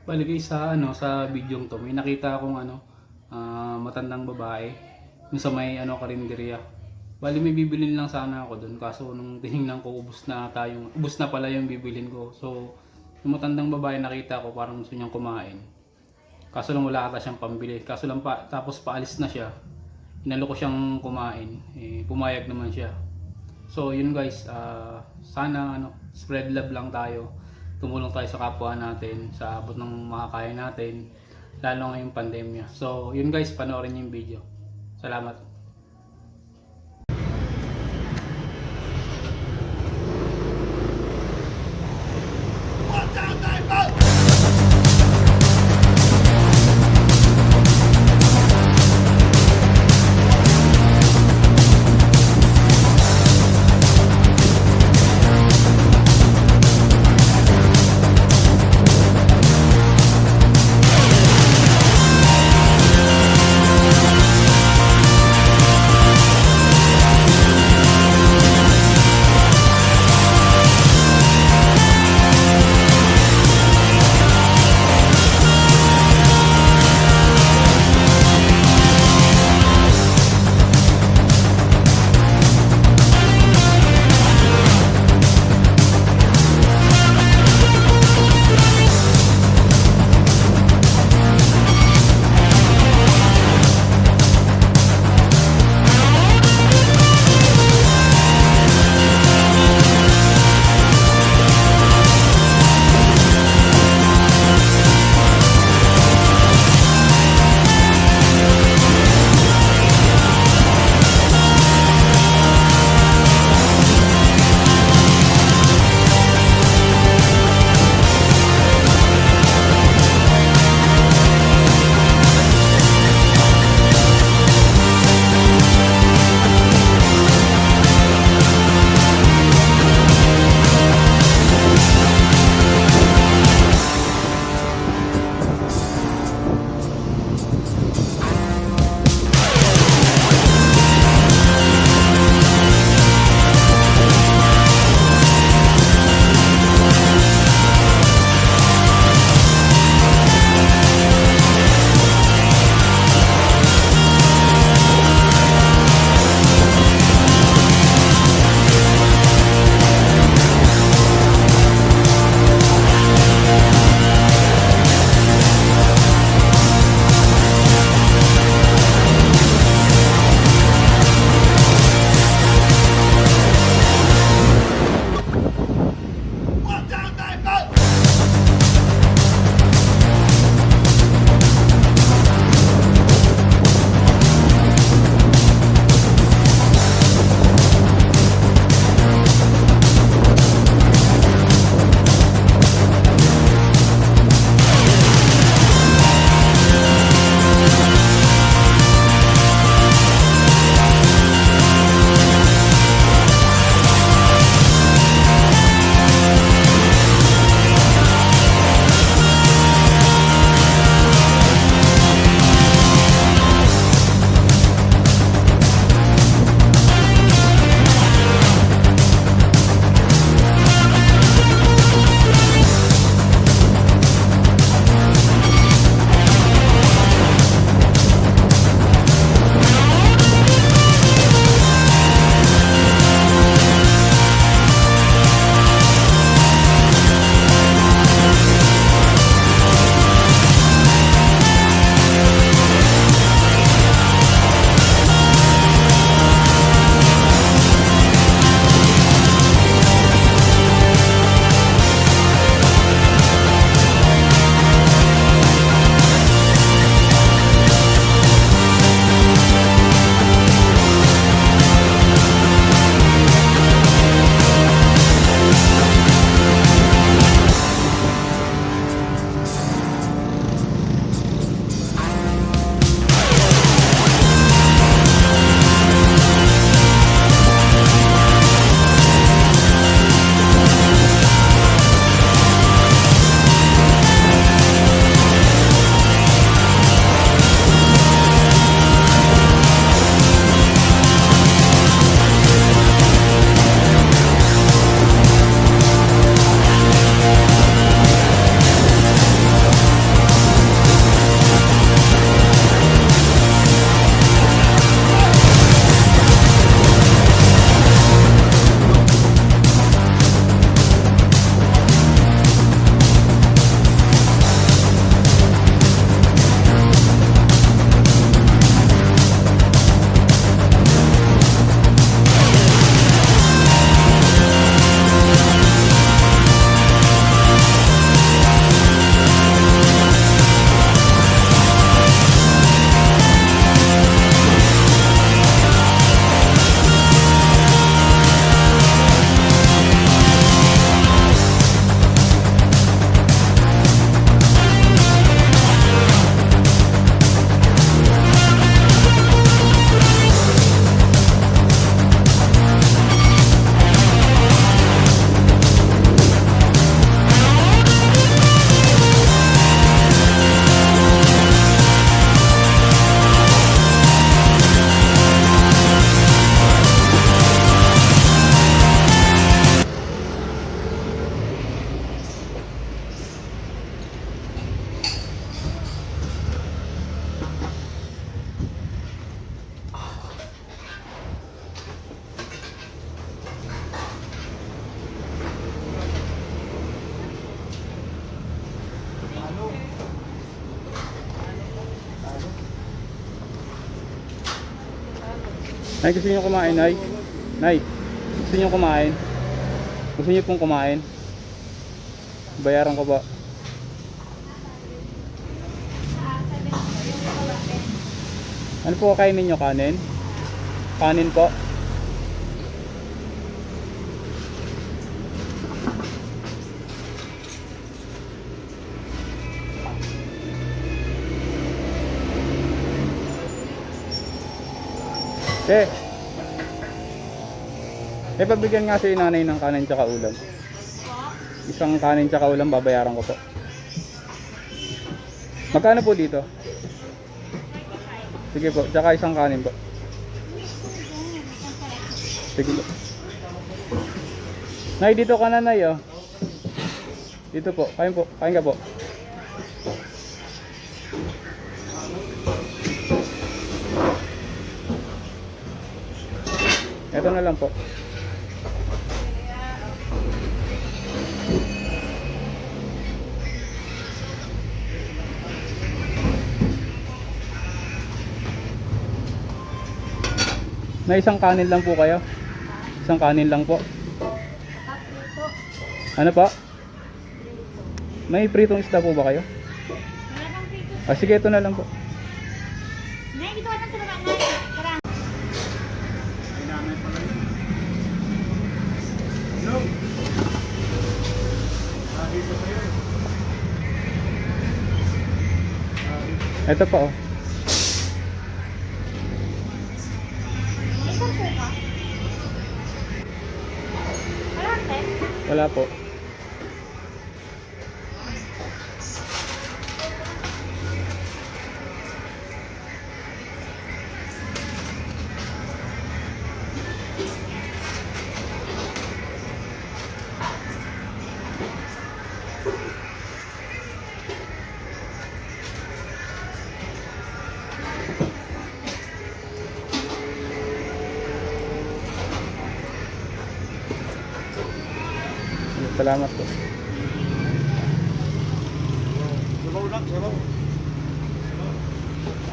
Bali guys, sa video to, may nakita akong matandang babae yung sa may karinderya. Bali may bibilin lang sana ako doon, kaso nung tiningnan ko ubos na pala yung bibilin ko. So yung matandang babae nakita ko parang gusto niyang kumain. Kaso lang wala ata siyang pambili. Kaso lang tapos paalis na siya. Inalo ko siyang kumain. Pumayag naman siya. So yun guys, sana spread love lang tayo. Tumulong tayo sa kapwa natin sa abot ng makakaya natin, lalo ngayong pandemya. So yun guys, panoorin niyo yung video. Salamat. Nay, gusto niyo kumain, Nay? Nay, gusto niyo kumain? Gusto niyo pong kumain? Bayaran ko ba? Ano po kainin niyo? Kanin? Kanin po? Pabigyan nga si nanay ng kanin tsaka ulam. Isang kanin tsaka ulam, babayaran ko po. Magkano po dito? Sige po, tsaka isang kanin po. Sige po. Nay, dito ka na, Nay, oh. Dito po, kain po, kain ka po. Ito na lang po. Na isang kanin lang po kayo? Isang kanin lang po. Ano po? May pritong isda po ba kayo? Sige, ito na lang po. Nay, dito ka na sa baba, Nay. Tara. Ito po, oh. Isang po ka? Wala, te. Wala po. Salamat po.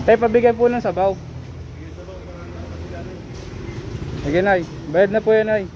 Tay, pabigay po ng sabaw. Sige, Nay. Bayad na po yan, Nay.